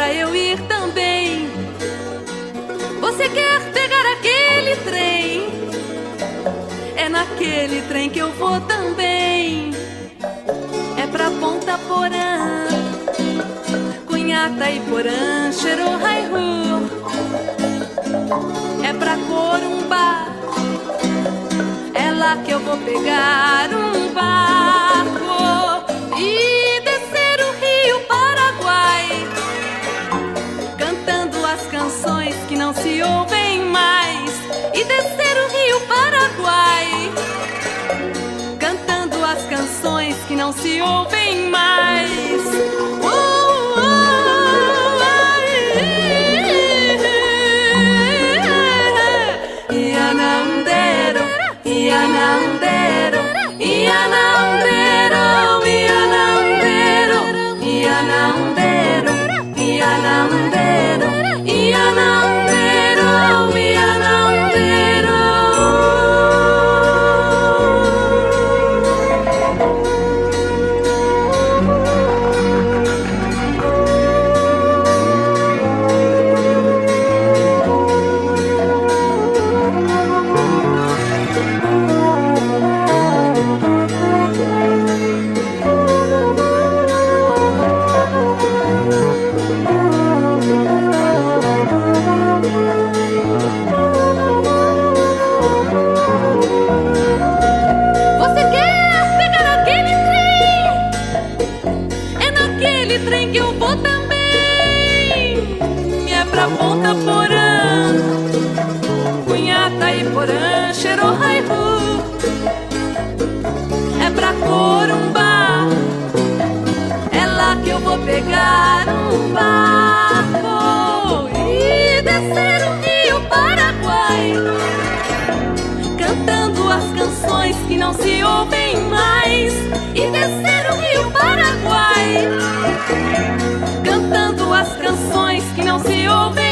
pra eu ir também. Você quer pegar aquele trem? É naquele trem que eu vou também. É pra Ponta Porã, Cunhata e Porã, Xerô-Raihu. É pra Corumbá, é lá que eu vou pegar um barco e descer o Rio Paraguai, cantando as canções que não se ouvem mais. E descer o Rio Paraguai, cantando as canções que não se ouvem mais. Ianandero, Ianandero, Ianandero, Ianandero, Ianandero, Ianandero, Ianandero, Ianandero. Trem que eu vou também. É pra Ponta Porã, Cunhata e Porã, Xerô-Raihu. É pra Corumbá, é lá que eu vou pegar um barco e descer o Rio Paraguai, cantando as canções que não se ouvem mais. E descer o Rio Paraguai, cantando as canções que não se ouvem